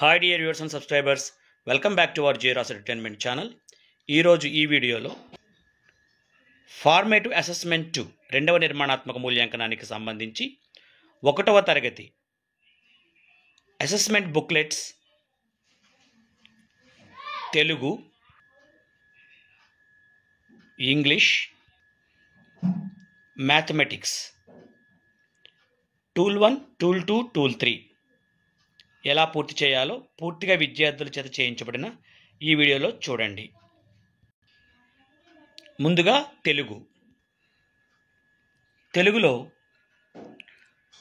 Hi dear viewers and subscribers, welcome back to our Jeras entertainment channel. ఈరోజు ఈ వీడియోలో formative assessment 2 రెండవ నిర్మాణాత్మక మూల్యాంకనానికి సంబంధించి 1వ తరగతి assessment booklets Telugu, English, mathematics tool 1, tool 2, tool 3 ఎలా పూర్తి చేయాలో పూర్తిగా విద్యార్థుల చేత చేయించబడిన ఈ వీడియోలో చూడండి. ముందుగా తెలుగులో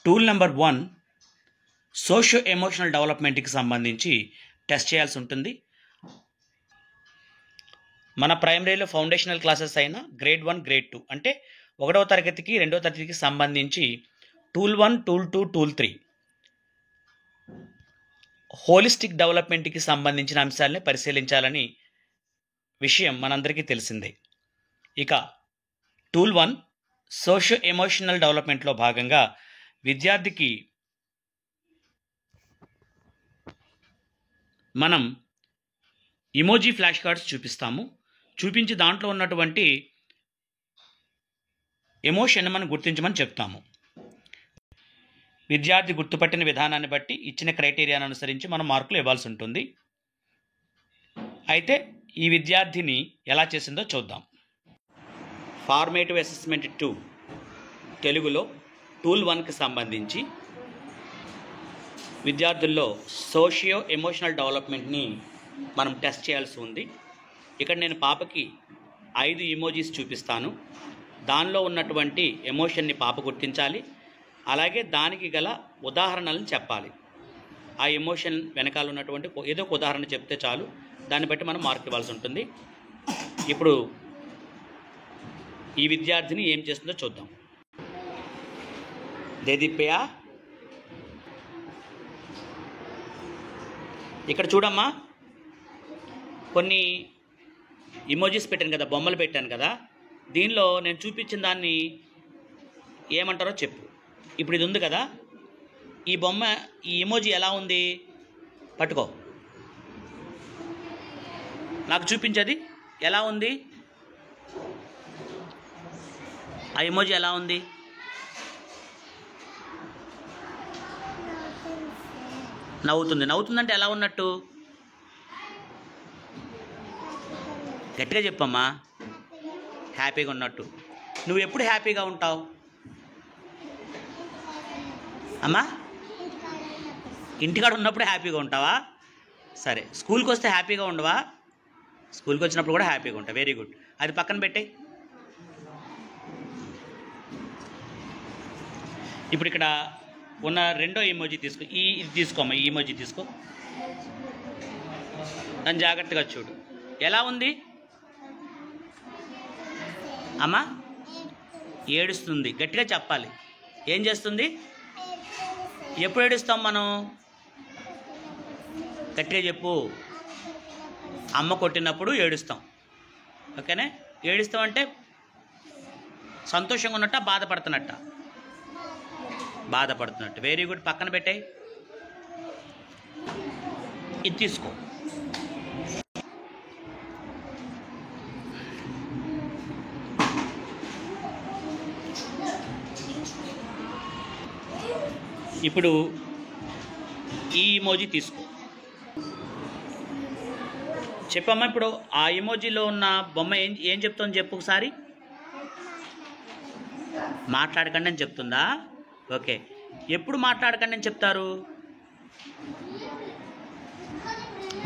టూల్ నెంబర్ 1 సోషియో ఎమోషనల్ డెవలప్మెంట్కి సంబంధించి టెస్ట్ చేయాల్సి ఉంటుంది. మన ప్రైమరీలో ఫౌండేషనల్ క్లాసెస్ అయిన గ్రేడ్ 1, గ్రేడ్ 2 అంటే 1వ తరగతికి 2వ తరగతికి సంబంధించి టూల్ 1, టూల్ 2, టూల్ 3 హోలిస్టిక్ డెవలప్మెంట్కి సంబంధించిన అంశాలని పరిశీలించాలని విషయం మనందరికీ తెలిసిందే. ఇక టూల్ 1 సోషియో ఎమోషనల్ డెవలప్మెంట్లో భాగంగా విద్యార్థికి మనం ఇమోజీ ఫ్లాష్ కార్డ్స్ చూపించి దాంట్లో ఉన్నటువంటి ఎమోషన్ మనం గుర్తించమని చెప్తాము. విద్యార్థి గుర్తుపట్టిన విధానాన్ని బట్టి ఇచ్చిన క్రైటీరియాను అనుసరించి మనం మార్కులు ఇవ్వాల్సి ఉంటుంది. అయితే ఈ విద్యార్థిని ఎలా చేసిందో చూద్దాం. ఫార్మేటివ్ అసెస్మెంట్ 2 తెలుగులో టూల్ 1కి సంబంధించి విద్యార్థుల్లో సోషియో ఎమోషనల్ డెవలప్మెంట్ని మనం టెస్ట్ చేయాల్సి ఉంది. ఇక్కడ నేను పాపకి 5 ఇమోజీస్ చూపిస్తాను. దానిలో ఉన్నటువంటి ఎమోషన్ని పాప గుర్తించాలి. అలాగే దానికి గల ఉదాహరణలను చెప్పాలి. ఆ ఎమోషన్ వెనకాల ఉన్నటువంటి ఏదో ఒక ఉదాహరణ చెప్తే చాలు, దాన్ని బట్టి మనం మార్క్ ఇవ్వాల్సి ఉంటుంది. ఇప్పుడు ఈ విద్యార్థిని ఏం చేస్తుందో చూద్దాం. దేదీప్యా, ఇక్కడ చూడమ్మా, కొన్ని ఇమోజీస్ పెట్టాను కదా, బొమ్మలు పెట్టాను కదా, దీనిలో నేను చూపించిన దాన్ని ఏమంటారో చెప్పు. ఇప్పుడు ఇది ఉంది కదా, ఈ బొమ్మ, ఈ ఇమోజీ ఎలా ఉంది? పట్టుకో, నాకు చూపించది ఎలా ఉంది. ఆ ఇమోజీ ఎలా ఉంది? నవ్వుతుందంటే ఎలా ఉన్నట్టు? గట్టిగా చెప్పమ్మా. హ్యాపీగా ఉన్నట్టు. నువ్వు ఎప్పుడు హ్యాపీగా ఉంటావు అమ్మా? ఇంటికాడ ఉన్నప్పుడు హ్యాపీగా ఉంటావా? సరే, స్కూల్కి వస్తే హ్యాపీగా ఉండవా? స్కూల్కి వచ్చినప్పుడు కూడా హ్యాపీగా ఉంటావు. Very good. అది పక్కన పెట్టే. ఇప్పుడు ఇక్కడ ఉన్న రెండో ఇమోజీ తీసుకో. ఇది తీసుకోమ్మా, ఈ ఇమోజీ తీసుకో. దాన్ని జాగ్రత్తగా చూడు. ఎలా ఉంది అమ్మా? ఏడుస్తుంది. గట్టిగా చెప్పాలి. ఏం చేస్తుంది? ఎప్పుడు ఏడుస్తాం మనం? గట్టిగా చెప్పు. అమ్మ కొట్టినప్పుడు ఏడుస్తాం. ఓకేనే? ఏడుస్తాం అంటే సంతోషంగా ఉన్నట్ట, బాధపడుతున్నట్ట? బాధపడుతున్నట్టు. Very good. పక్కన పెట్టే. ఇది తీసుకో. ఇప్పుడు ఈ ఇమోజీ తీసుకో. చెప్పమ్మా, ఇప్పుడు ఆ ఇమోజీలో ఉన్న బొమ్మ ఏం చెప్తుందని చెప్పు ఒకసారి. మాట్లాడకండి అని చెప్తుందా? ఓకే. ఎప్పుడు మాట్లాడకండి అని చెప్తారు?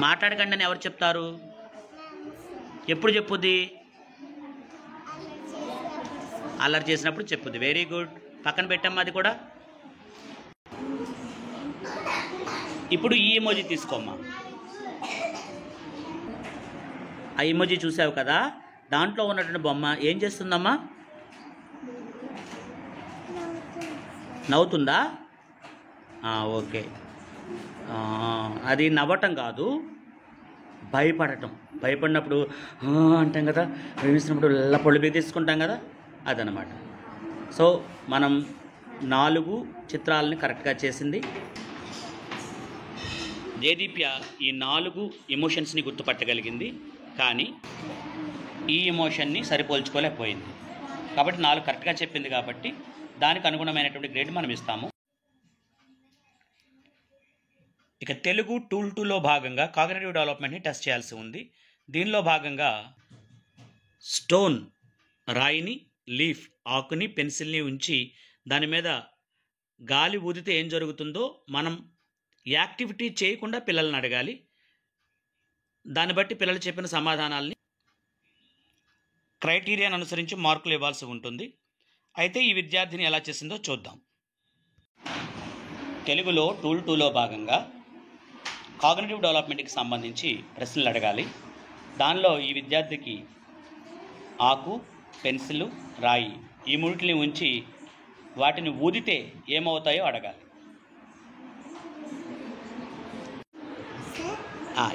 మాట్లాడకండి అని ఎవరు చెప్తారు? ఎప్పుడు చెప్పుద్ది? అల్లరి చేసినప్పుడు చెప్పుద్ది. Very good. పక్కన పెట్టమ్మా అది కూడా. ఇప్పుడు ఈ ఇమోజీ తీసుకోమ్మా. ఆ ఇమోజీ చూసావు కదా, దాంట్లో ఉన్నటువంటి బొమ్మ ఏం చేస్తుందమ్మా? నవ్వుతుందా? ఓకే. అది నవ్వటం కాదు, భయపడటం. భయపడినప్పుడు అంటాం కదా, భయమిస్తున్నప్పుడు ఇలా పొళ్ళు తీసుకుంటాం కదా, అదనమాట. సో మనం 4 చిత్రాలని కరెక్ట్గా చేసింది. జయదీప్య ఈ 4 ఎమోషన్స్ని గుర్తుపట్టగలిగింది, కానీ ఈ ఎమోషన్ని సరిపోల్చుకోలేకపోయింది. కాబట్టి 4 కరెక్ట్గా చెప్పింది కాబట్టి దానికి అనుగుణమైనటువంటి గ్రేడ్ మనం ఇస్తాము. ఇక తెలుగు టూల్ 2లో భాగంగా కాగ్నిటివ్ డెవలప్మెంట్ని టెస్ట్ చేయాల్సి ఉంది. దీనిలో భాగంగా స్టోన్ రాయిని, లీఫ్ ఆకుని, పెన్సిల్ని ఉంచి దాని మీద గాలి ఊదితే ఏం జరుగుతుందో మనం యాక్టివిటీ చేయకుండా పిల్లల్ని అడగాలి. దాన్ని బట్టి పిల్లలు చెప్పిన సమాధానాలని క్రైటీరియాను అనుసరించి మార్కులు ఇవ్వాల్సి ఉంటుంది. అయితే ఈ విద్యార్థిని ఎలా చేసిందో చూద్దాం. తెలుగులో టూల్ 2లో భాగంగా కాగ్నిటివ్ డెవలప్మెంట్కి సంబంధించి ప్రశ్నలు అడగాలి. దానిలో ఈ విద్యార్థికి ఆకు, పెన్సిల్, రాయి ఈ మూడిటిని ఉంచి వాటిని ఊదితే ఏమవుతాయో అడగాలి.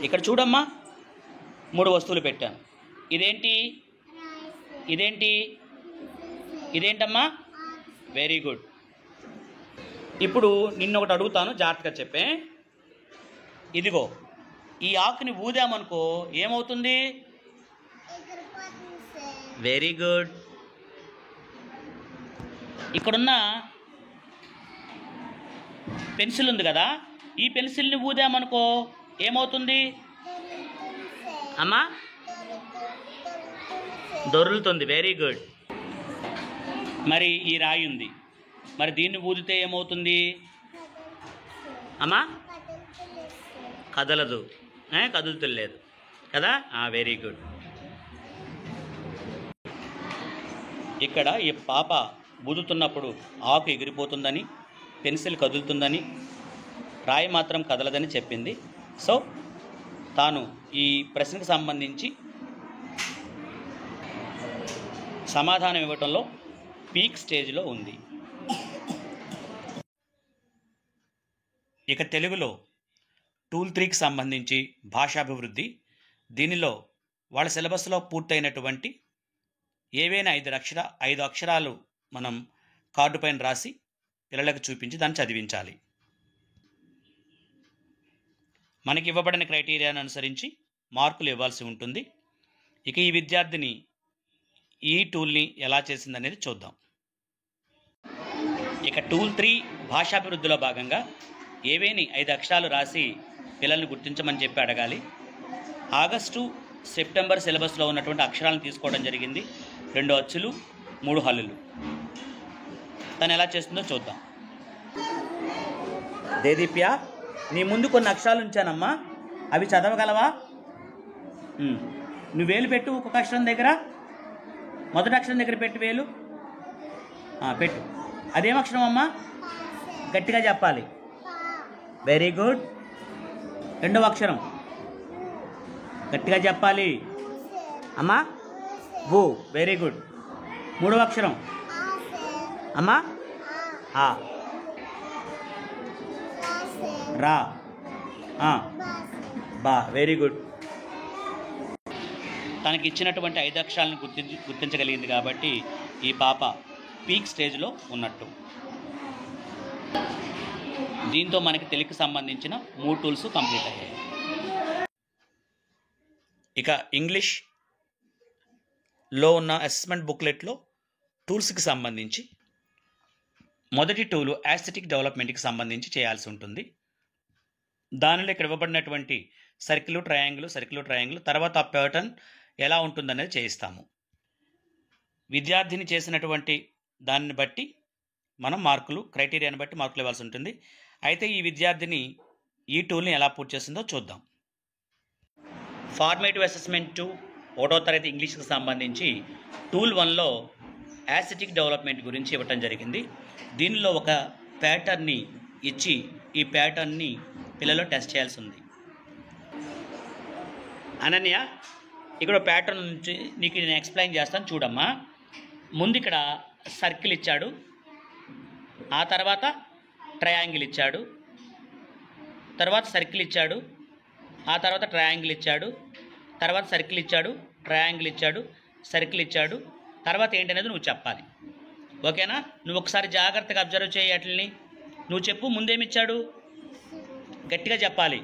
ఇక్కడ చూడమ్మా, 3 వస్తువులు పెట్టాను. ఇదేంటి ఇదేంటి ఇదేంటమ్మా? Very good. ఇప్పుడు నిన్నొకటి అడుగుతాను, జాగ్రత్తగా చెప్పే. ఇదిగో ఈ ఆకుని ఊదామనుకో ఏమవుతుంది? Very good. ఇక్కడున్న పెన్సిల్ ఉంది కదా, ఈ పెన్సిల్ని ఊదామనుకో ఏమవుతుంది అమ్మా? దొర్లుతుంది. Very good. మరి ఈ రాయి ఉంది, మరి దీన్ని ఊదితే ఏమవుతుంది అమ్మా? కదలదు, కదులుతులేదు కదా. Very good. ఇక్కడ ఈ పాప ఊదుతున్నప్పుడు ఆకు ఎగిరిపోతుందని, పెన్సిల్ కదులుతుందని, రాయి మాత్రం కదలదని చెప్పింది. సో తాను ఈ ప్రశ్నకు సంబంధించి సమాధానం ఇవ్వటంలో పీక్ స్టేజ్లో ఉంది. ఇక తెలుగులో టూల్ 3కి సంబంధించి భాషాభివృద్ధి, దీనిలో వాళ్ళ సిలబస్లో పూర్తయినటువంటి ఏవైనా 5 అక్షరాలు మనం కార్డు పైన రాసి పిల్లలకు చూపించి దాన్ని చదివించాలి. మనకి ఇవ్వబడిన క్రైటీరియాను అనుసరించి మార్కులు ఇవ్వాల్సి ఉంటుంది. ఇక ఈ విద్యార్థిని ఈ టూల్ని ఎలా చేసిందనేది చూద్దాం. ఇక టూల్ 3 భాషాభివృద్ధిలో భాగంగా ఏవేని 5 అక్షరాలు రాసి పిల్లల్ని గుర్తించమని చెప్పి అడగాలి. ఆగస్టు, సెప్టెంబర్ సిలబస్లో ఉన్నటువంటి అక్షరాలను తీసుకోవడం జరిగింది. 2 అచ్చులు, 3 హల్లులు. తను ఎలా చేస్తుందో చూద్దాం. దేదీప్య, నీ ముందు కొన్ని అక్షరాలు ఉంచానమ్మా, అవి చదవగలవా? నువ్వు వేలు పెట్టు. ఒక్కొక్క అక్షరం దగ్గర, మొదటి అక్షరం దగ్గర పెట్టు వేలు. పెట్టు. అదేం అక్షరం అమ్మా? గట్టిగా చెప్పాలి. Very good. రెండవ అక్షరం గట్టిగా చెప్పాలి అమ్మా. వు. Very good. మూడవ అక్షరం అమ్మా. ఆ. రా. బా. Very good. తనకి ఇచ్చినటువంటి 5 అక్షరాలను గుర్తించగలిగింది కాబట్టి ఈ పాప పీక్ స్టేజ్లో ఉన్నట్టు. దీంతో మనకి తెలుగుకి సంబంధించిన 3 టూల్స్ కంప్లీట్ అయ్యాయి. ఇక ఇంగ్లీష్లో ఉన్న అసెస్మెంట్ బుక్లెట్లో టూల్స్కి సంబంధించి మొదటి టూలు యాస్థెటిక్ డెవలప్మెంట్కి సంబంధించి చేయాల్సి ఉంటుంది. దానిలో ఇక్కడ ఇవ్వబడినటువంటి సర్కిల్, ట్రయాంగిల్, తర్వాత ఆ ప్యాటర్న్ ఎలా ఉంటుందనేది చేయిస్తాము. విద్యార్థిని చేసినటువంటి దాన్ని బట్టి మనం క్రైటీరియాని బట్టి మార్కులు ఇవ్వాల్సి ఉంటుంది. అయితే ఈ విద్యార్థిని ఈ టూల్ని ఎలా పూర్తి చేసిందో చూద్దాం. ఫార్మేటివ్ అసెస్మెంట్ 1వ తరగతి ఇంగ్లీష్కి సంబంధించి టూల్ 1లో యాస్థెటిక్ డెవలప్మెంట్ గురించి ఇవ్వటం జరిగింది. దీనిలో ఒక ప్యాటర్న్ని ఇచ్చి ఈ ప్యాటర్న్ని పిల్లలు టెస్ట్ చేయాల్సి ఉంది. అనన్య, ఇక్కడ ప్యాటర్న్ నుంచి నీకు నేను ఎక్స్ప్లెయిన్ చేస్తాను చూడమ్మా. ముందు ఇక్కడ సర్కిల్ ఇచ్చాడు, ఆ తర్వాత ట్రయాంగిల్ ఇచ్చాడు, తర్వాత సర్కిల్ ఇచ్చాడు, ఆ తర్వాత ట్రయాంగిల్ ఇచ్చాడు, తర్వాత సర్కిల్ ఇచ్చాడు, ట్రయాంగిల్ ఇచ్చాడు, సర్కిల్ ఇచ్చాడు. తర్వాత ఏంటనేది నువ్వు చెప్పాలి. ఓకేనా? నువ్వు ఒకసారి జాగ్రత్తగా అబ్జర్వ్ చేయి. వాటిని నువ్వు చెప్పు. ముందేమిచ్చాడు? గట్టిగా చెప్పాలి.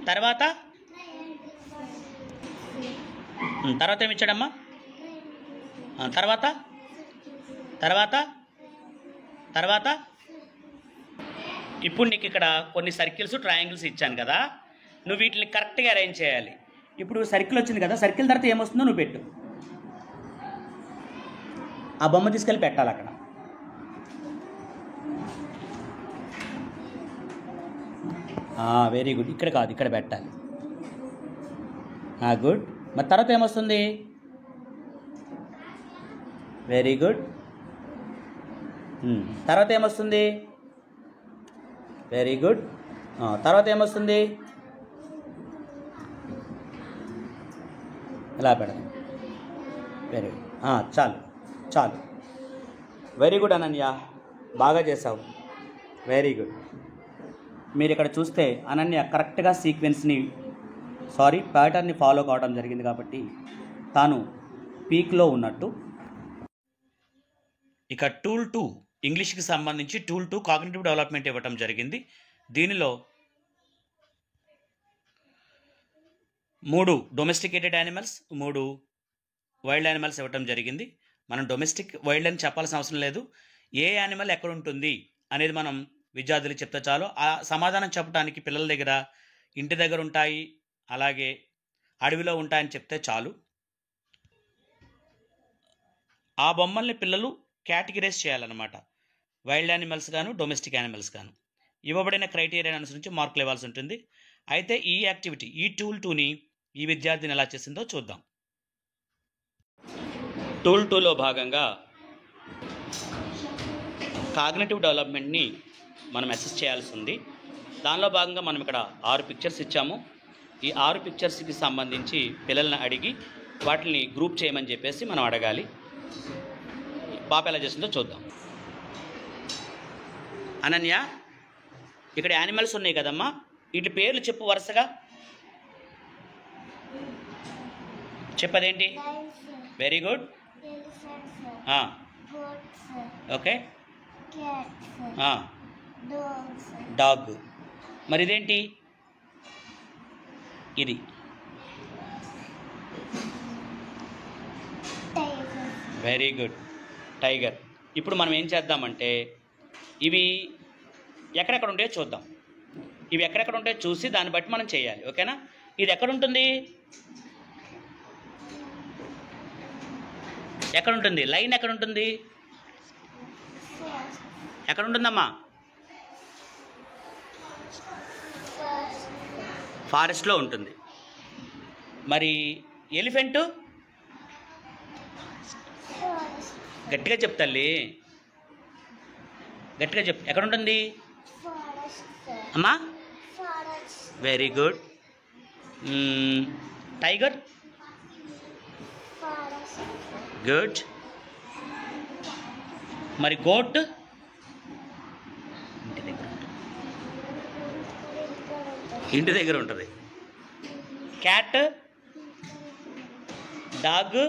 తర్వాత తర్వాత ఏమి ఇచ్చాడమ్మా? తర్వాత తర్వాత తర్వాత ఇప్పుడు నీకు ఇక్కడ కొన్ని సర్కిల్స్, ట్రయాంగిల్స్ ఇచ్చాను కదా, నువ్వు వీటిని కరెక్ట్గా అరేంజ్ చేయాలి. ఇప్పుడు సర్కిల్ వచ్చింది కదా, సర్కిల్ తర్వాత ఏమొస్తుందో నువ్వు పెట్టు. ఆ బొమ్మ తీసుకెళ్ళి పెట్టాలి అక్కడ. Very good. ఇక్కడ కాదు, ఇక్కడ పెట్టాలి. గుడ్. మరి తర్వాత ఏమొస్తుంది? Very good. తర్వాత ఏమొస్తుంది? Very good. తర్వాత ఏమొస్తుంది? ఇలా పెడదాం. Very good. చాలు చాలు. వెరీ గుడ్ అనన్య, బాగా చేసావు. Very good. మీరు ఇక్కడ చూస్తే అనన్య కరెక్ట్గా ప్యాటర్న్ని ఫాలో కావడం జరిగింది కాబట్టి తాను పీక్లో ఉన్నట్టు. ఇక టూల్ 2 ఇంగ్లీష్కి సంబంధించి టూల్ 2 కాగ్నిటివ్ డెవలప్మెంట్ ఇవ్వటం జరిగింది. దీనిలో 3 డొమెస్టికేటెడ్ యానిమల్స్, 3 వైల్డ్ యానిమల్స్ ఇవ్వటం జరిగింది. మనం డొమెస్టిక్, వైల్డ్ అని చెప్పాల్సిన అవసరం లేదు. ఏ యానిమల్ ఎక్కడ ఉంటుంది అనేది మనం విద్యార్థులకు చెప్తే చాలు. ఆ సమాధానం చెప్పడానికి పిల్లల దగ్గర, ఇంటి దగ్గర ఉంటాయి, అలాగే అడవిలో ఉంటాయని చెప్తే చాలు. ఆ బొమ్మల్ని పిల్లలు కేటగిరైజ్ చేయాలన్నమాట. వైల్డ్ యానిమల్స్ గాను, డొమెస్టిక్ యానిమల్స్ గాను. ఇవ్వబడిన క్రైటీరియా అనుసరించి మార్కులు ఇవ్వాల్సి ఉంటుంది. అయితే ఈ యాక్టివిటీ, ఈ టూల్ 2ని ఈ విద్యార్థిని ఎలా చేసిందో చూద్దాం. టూల్ 2లో భాగంగా కాగ్నిటివ్ డెవలప్మెంట్ని మనం అసెస్ చేయాల్సి ఉంది. దానిలో భాగంగా మనం ఇక్కడ 6 పిక్చర్స్ ఇచ్చాము. ఈ 6 పిక్చర్స్కి సంబంధించి పిల్లల్ని అడిగి వాటిని గ్రూప్ చేయమని చెప్పేసి మనం అడగాలి. పాప ఎలా చేసిందో చూద్దాం. అనన్య, ఇక్కడ యానిమల్స్ ఉన్నాయి కదమ్మా, వీటి పేర్లు చెప్పు వరుసగా. చెప్పదేంటి? Very good. ఓకే. డాగ్. మరి ఇదేంటి? ఇది వెరీ గుడ్, టైగర్. ఇప్పుడు మనం ఏం చేద్దామంటే ఇవి ఎక్కడెక్కడ ఉంటాయో చూద్దాం. ఇవి ఎక్కడెక్కడ ఉంటాయో చూసి దాన్ని బట్టి మనం చేయాలి. ఓకేనా? ఇది ఎక్కడ ఉంటుంది? ఎక్కడ ఉంటుంది? లైన్ ఎక్కడ ఉంటుంది? ఎక్కడ ఉంటుందమ్మా? ఫారెస్ట్లో ఉంటుంది. మరి ఎలిఫెంటు? గట్టిగా చెప్పు తల్లి, గట్టిగా చెప్పు. ఎక్కడ ఉంటుంది అమ్మా? Very good. టైగర్? గుడ్. మరి గోట్? ఇంటి దగ్గర ఉంటుంది. క్యాట్, డాగ్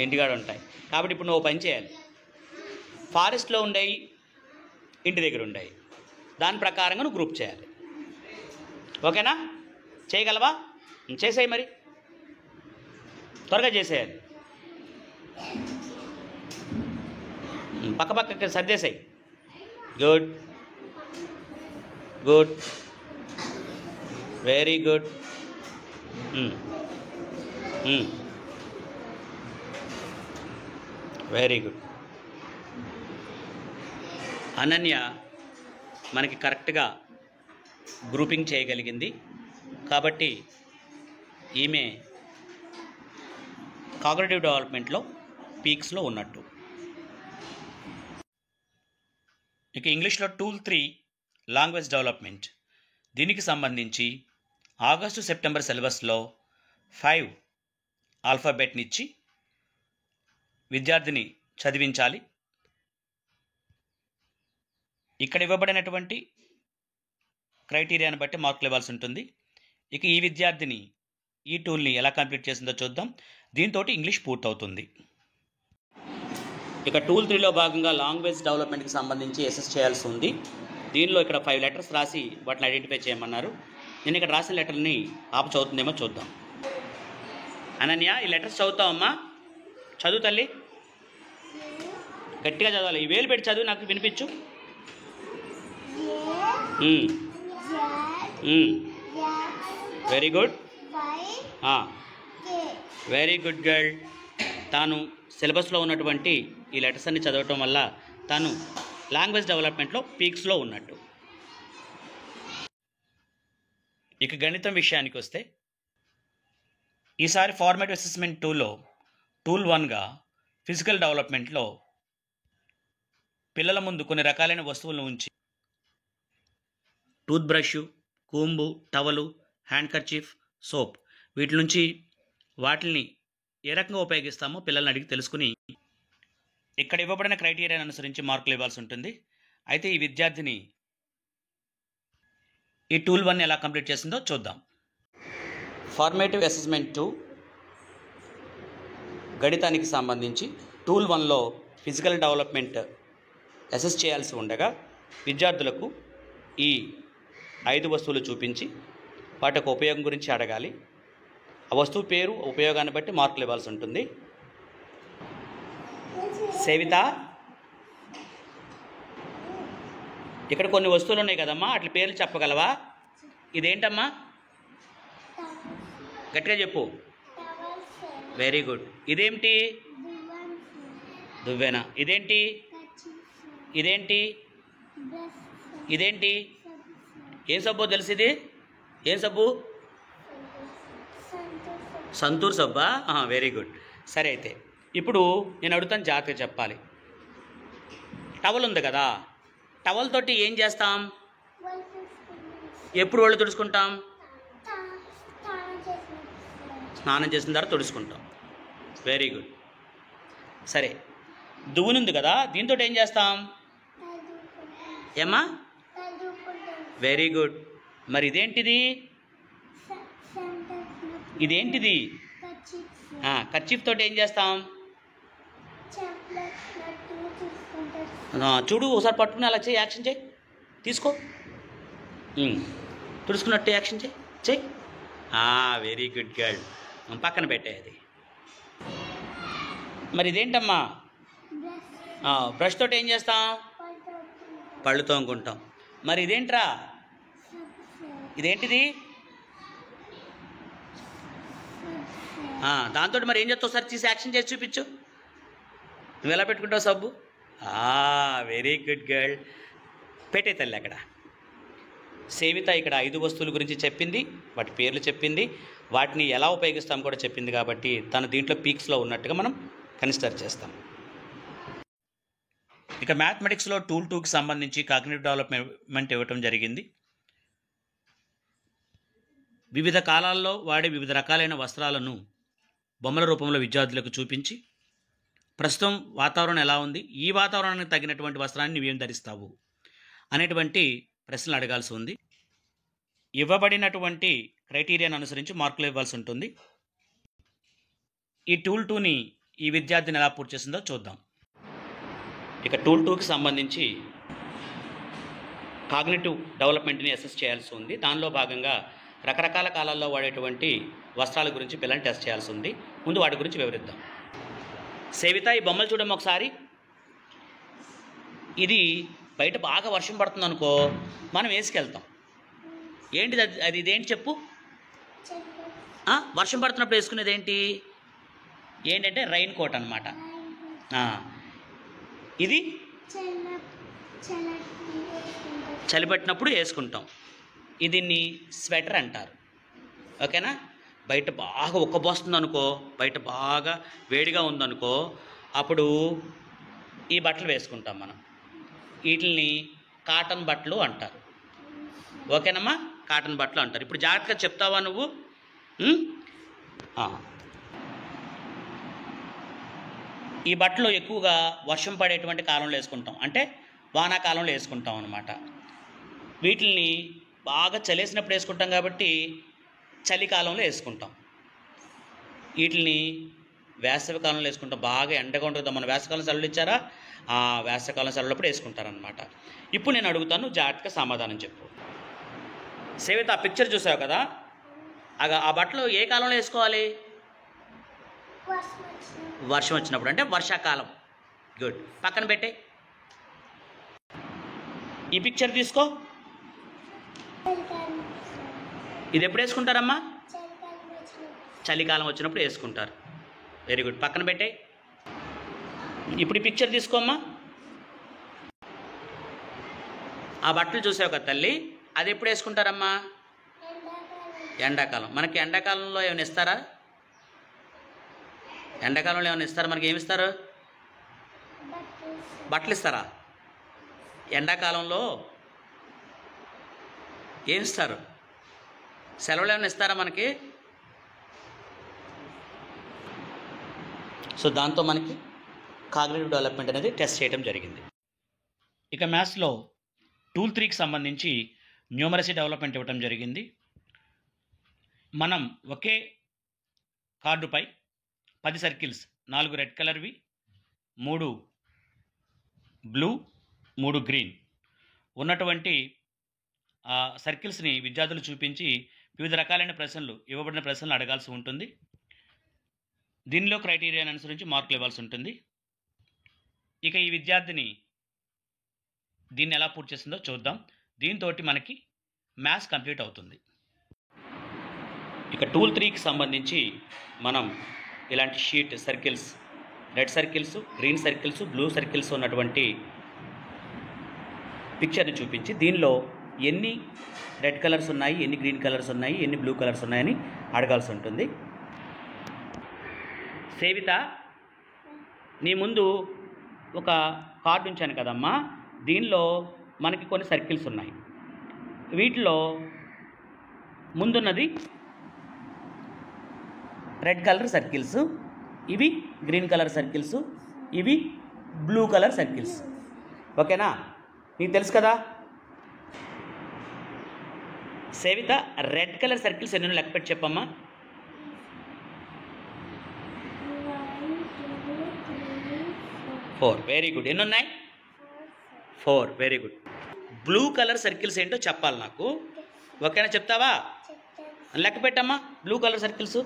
ఇంటికాడ ఉంటాయి. కాబట్టి ఇప్పుడు నువ్వు పని చేయాలి. ఫారెస్ట్లో ఉండేవి, ఇంటి దగ్గర ఉండేవి, దాని ప్రకారంగా నువ్వు గ్రూప్ చేయాలి. ఓకేనా? చేయగలవా? చేసేయి, మరి త్వరగా చేసేయాలి. పక్క సర్దేసాయి. Good good, very good. Very good. Ananya మనకి కరెక్ట్గా గ్రూపింగ్ చేయగలిగింది కాబట్టి ఈమె కాగ్నిటివ్ డెవలప్మెంట్లో పీక్స్లో ఉన్నట్టు. ఇక ఇంగ్లీష్లో టూల్ 3 లాంగ్వేజ్ డెవలప్మెంట్. దీనికి సంబంధించి ఆగస్టు సెప్టెంబర్ సిలబస్లో 5 ఆల్ఫాబెట్ని ఇచ్చి విద్యార్థిని చదివించాలి. ఇక్కడ ఇవ్వబడినటువంటి క్రైటీరియాని బట్టి మార్కులు ఇవ్వాల్సి ఉంటుంది. ఇక ఈ విద్యార్థిని ఈ టూల్ని ఎలా కంప్లీట్ చేసిందో చూద్దాం. దీంతో ఇంగ్లీష్ పూర్తవుతుంది. ఇక టూల్ 3లో భాగంగా లాంగ్వేజ్ డెవలప్మెంట్కి సంబంధించి అసెస్ చేయాల్సి ఉంది. దీనిలో ఇక్కడ 5 లెటర్స్ రాసి వాటిని ఐడెంటిఫై చేయమన్నారు. నేను ఇక్కడ రాసిన లెటర్ని పాప చదువుతుందేమో చూద్దాం. అనన్య, ఈ లెటర్స్ చదువుతావమ్మా? చదువు తల్లి, గట్టిగా చదవాలి. ఈ వేలు పెట్టి చదువు, నాకు వినిపించు. Very good, very good girl. తాను సిలబస్లో ఉన్నటువంటి ఈ లెటర్స్ అన్ని చదవటం వల్ల తాను లాంగ్వేజ్ డెవలప్మెంట్లో పీక్స్లో ఉన్నట్టు. ఇక గణితం విషయానికి వస్తే, ఈసారి ఫార్మేటివ్ అసెస్మెంట్ 2లో టూల్ 1గా ఫిజికల్ డెవలప్మెంట్లో పిల్లల ముందు కొన్ని రకాలైన వస్తువులను ఉంచి tooth brush, comb, towel, hand kerchief, soap, వీటి నుంచి వాటిని ఏ రకంగా ఉపయోగిస్తామో పిల్లల్ని అడిగి తెలుసుకుని ఇక్కడ ఇవ్వబడిన క్రైటీరియాను అనుసరించి మార్కులు ఇవ్వాల్సి ఉంటుంది. అయితే ఈ విద్యార్థిని ఈ టూల్ 1 ఎలా కంప్లీట్ చేసిందో చూద్దాం. ఫార్మేటివ్ అసెస్మెంట్ 2 గణితానికి సంబంధించి టూల్ 1లో ఫిజికల్ డెవలప్మెంట్ అసెస్ చేయాల్సి ఉండగా విద్యార్థులకు ఈ 5 వస్తువులు చూపించి వాటి యొక్క ఉపయోగం గురించి అడగాలి. ఆ వస్తువు పేరు, ఉపయోగాన్ని బట్టి మార్కులు ఇవ్వాల్సి ఉంటుంది. సేవిత, ఇక్కడ కొన్ని వస్తువులు ఉన్నాయి కదమ్మా, వాటి పేర్లు చెప్పగలవా? ఇదేంటమ్మా? గట్టిగా చెప్పు. Very good. ఇదేంటి? దువ్వెన. ఇదేంటి? ఇదేంటి? ఇదేంటి? ఏం సబ్బో తెలుసు ఇది? ఏం సబ్బు? సంతూర్ సబ్బా? Very good. సరే, అయితే ఇప్పుడు నేను అడుగుతాను, జాగ్రత్తగా చెప్పాలి. టవల్ ఉంది కదా, టవల్ తోటి ఏం చేస్తాం? ఎప్పుడు ఒళ్ళు తుడుచుకుంటాం? స్నానం చేసిన తర్వాత తుడుచుకుంటాం. Very good. సరే, దువ్వునుంది కదా, దీంతో ఏం చేస్తాం? ఏమ్మా? Very good. మరి ఇదేంటిది? ఇదేంటిది? కర్చీఫ్ తోటి ఏం చేస్తాం? చూడు, ఒకసారి పట్టుకుని అలా చేయి, యాక్షన్ చేయి, తీసుకో, తుడుచుకున్నట్టు యాక్షన్ చేయి. Very good girl. పక్కన పెట్టేది. మరి ఇదేంటమ్మా? బ్రష్ తోటి ఏం చేస్తాం? పళ్ళు తోముకుంటాం. మరి ఇదేంట్రా? ఇదేంటిది? దాంతో మరి ఏం చేస్తావు? సార్ తీసి యాక్షన్ చేసి చూపించు. నువ్వు ఎలా పెట్టుకుంటావు సబ్బు? Very good girl. పెట్టే తల్లి అక్కడ. సేవిత ఇక్కడ 5 వస్తువుల గురించి చెప్పింది, వాటి పేర్లు చెప్పింది, వాటిని ఎలా ఉపయోగిస్తాం కూడా చెప్పింది. కాబట్టి తను దీంట్లో పీక్స్లో ఉన్నట్టుగా మనం కన్సిడర్ చేస్తాం. ఇక మ్యాథమెటిక్స్లో టూల్ 2కి సంబంధించి కాగ్నిటివ్ డెవలప్మెంట్ ఇవ్వటం జరిగింది. వివిధ కాలాల్లో వాడే వివిధ రకాలైన వస్త్రాలను బొమ్మల రూపంలో విద్యార్థులకు చూపించి, ప్రస్తుతం వాతావరణం ఎలా ఉంది, ఈ వాతావరణానికి తగినటువంటి వస్త్రాన్ని నువ్వేం ధరిస్తావు అనేటువంటి ప్రశ్నలు అడగాల్సి ఉంది. ఇవ్వబడినటువంటి క్రైటీరియాను అనుసరించి మార్కులు ఇవ్వాల్సి ఉంటుంది. ఈ టూల్ 2ని ఈ విద్యార్థిని ఎలా పూర్తి చేసిందో చూద్దాం. ఇక టూల్ 2కి సంబంధించి కాగ్నిటివ్ డెవలప్మెంట్ని అసెస్ చేయాల్సి ఉంది. దానిలో భాగంగా రకరకాల కాలాల్లో వాడేటువంటి వస్త్రాల గురించి పిల్లల్ని టెస్ట్ చేయాల్సి ఉంది. ముందు వాటి గురించి వివరిద్దాం. సేవిత, ఈ బొమ్మలు చూడమ్మ ఒకసారి. ఇది బయట బాగా వర్షం పడుతుంది అనుకో, మనం వేసుకెళ్తాం. ఏంటిది అది? ఇదేంటి చెప్పు? వర్షం పడుతున్నప్పుడు వేసుకునేది ఏంటంటే రైన్ కోట్ అనమాట. ఇది చలి పట్టినప్పుడు వేసుకుంటాం. దీన్ని స్వెటర్ అంటారు. ఓకేనా? బయట బాగా ఉక్కబోస్తుంది అనుకో, బయట బాగా వేడిగా ఉందనుకో, అప్పుడు ఈ బట్టలు వేసుకుంటాం మనం. వీటిని కాటన్ బట్టలు అంటారు. ఓకేనమ్మా? కాటన్ బట్టలు అంటారు. ఇప్పుడు జాగ్రత్తగా చెప్తావా నువ్వు? ఈ బట్టలు ఎక్కువగా వర్షం పడేటువంటి కాలంలో వేసుకుంటాం, అంటే వానాకాలంలో వేసుకుంటాం అన్నమాట. వీటిని బాగా చలేసినప్పుడు వేసుకుంటాం కాబట్టి చలికాలంలో వేసుకుంటాం. వీటిని వేసవి కాలంలో వేసుకుంటాం. బాగా ఎండగా ఉంటుంది, మన వేసవికాలం సెలవులు ఇచ్చారా, ఆ వేసవికాలం సెలవులప్పుడు వేసుకుంటారనమాట. ఇప్పుడు నేను అడుగుతాను, జాగ్రత్తగా సమాధానం చెప్పు. సేవిత ఆ పిక్చర్ చూసావు కదా, ఆ బట్టలు ఏ కాలంలో వేసుకోవాలి? వర్షం వచ్చినప్పుడు, అంటే వర్షాకాలం. గుడ్. పక్కన పెట్టే. ఈ పిక్చర్ తీసుకో. ఇది ఎప్పుడు వేసుకుంటారమ్మా? చలికాలం వచ్చినప్పుడు వేసుకుంటారు. Very good. పక్కన పెట్టే. ఇప్పుడు ఈ పిక్చర్ తీసుకోమ్మా. ఆ బట్టలు చూసావు కదా తల్లి, అది ఎప్పుడు వేసుకుంటారమ్మా? ఎండాకాలం. మనకి ఎండాకాలంలో ఏమైనా ఇస్తారా? ఎండాకాలంలో ఏమైనా ఇస్తారా? మనకి ఏమి ఇస్తారు? బట్టలు ఇస్తారా? ఎండాకాలంలో ఏమి ఇస్తారు? సెలవులు ఏమైనా ఇస్తారా మనకి? సో దాంతో మనకి కాగ్నిటివ్ డెవలప్మెంట్ అనేది టెస్ట్ చేయడం జరిగింది. ఇక మ్యాథ్స్లో టూల్ 3కి సంబంధించి న్యూమరసీ డెవలప్మెంట్ ఇవ్వడం జరిగింది. మనం ఒకే కార్డుపై 10 సర్కిల్స్, 4 రెడ్ కలర్వి, 3 బ్లూ, 3 గ్రీన్ ఉన్నటువంటి సర్కిల్స్ని విద్యార్థులు చూపించి వివిధ రకాలైన ప్రశ్నలు, ఇవ్వబడిన ప్రశ్నలు అడగాల్సి ఉంటుంది. దీనిలో క్రైటీరియాని అనుసరించి మార్కులు ఇవ్వాల్సి ఉంటుంది. ఇక ఈ విద్యార్థిని దీన్ని ఎలా పూర్తి చేస్తుందో చూద్దాం. దీంతో మనకి మ్యాథ్స్ కంప్లీట్ అవుతుంది. ఇక టూల్ 3కి సంబంధించి మనం ఇలాంటి sheet circles, red circles, green circles, blue circles ఉన్నటువంటి పిక్చర్ని చూపించి దీనిలో ఎన్ని రెడ్ కలర్స్ ఉన్నాయి, ఎన్ని గ్రీన్ కలర్స్ ఉన్నాయి, ఎన్ని బ్లూ కలర్స్ ఉన్నాయని అడగాల్సి ఉంటుంది. సేవిత, నీ ముందు ఒక కార్డు ఉంచాను కదమ్మా, దీనిలో మనకి కొన్ని సర్కిల్స్ ఉన్నాయి. వీటిలో ముందున్నది రెడ్ కలర్ సర్కిల్స్, ఇవి గ్రీన్ కలర్ సర్కిల్స్, ఇవి బ్లూ కలర్ సర్కిల్స్. ఓకేనా? నీకు తెలుసు కదా. సేవిత, రెడ్ కలర్ సర్కిల్స్ ఎన్నో లెక్క పెట్టి చెప్పమ్మా. 4. Very good. ఎన్ని ఉన్నాయి? 4. Very good. Blue colour circles ఏంటో చెప్పాలి నాకు. ఓకేనా? చెప్తావా? లెక్క పెట్టమ్మా. బ్లూ కలర్ సర్కిల్స్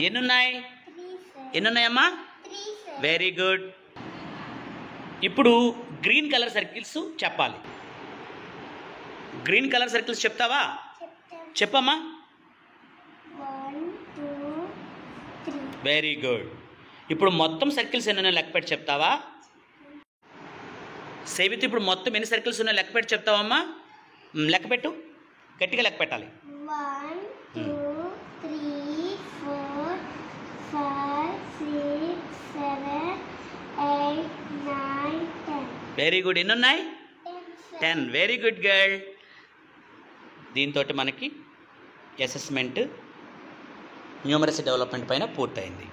ఎన్ని ఉన్నాయి? ఎన్ని ఉన్నాయమ్మా? Very good. ఇప్పుడు గ్రీన్ కలర్ సర్కిల్స్ చెప్పాలి. గ్రీన్ కలర్ సర్కిల్స్ చెప్తావా? చెప్పమ్మా. Very good. ఇప్పుడు మొత్తం సర్కిల్స్ ఎన్ని ఉన్నాయో లెక్క పెట్టి చెప్తావా? సేవిత, ఇప్పుడు మొత్తం ఎన్ని సర్కిల్స్ ఉన్నాయో లెక్క పెట్టి చెప్తావమ్మా? లెక్క పెట్టు. గట్టిగా లెక్క పెట్టాలి. 1 2 3 4 5 6 7 8 9 10. Very good. ఎన్ని ఉన్నాయి? 10. Very good girl. దీంతో మనకి అసెస్మెంట్ న్యూమరసీ డెవలప్మెంట్ పైన పూర్తయింది.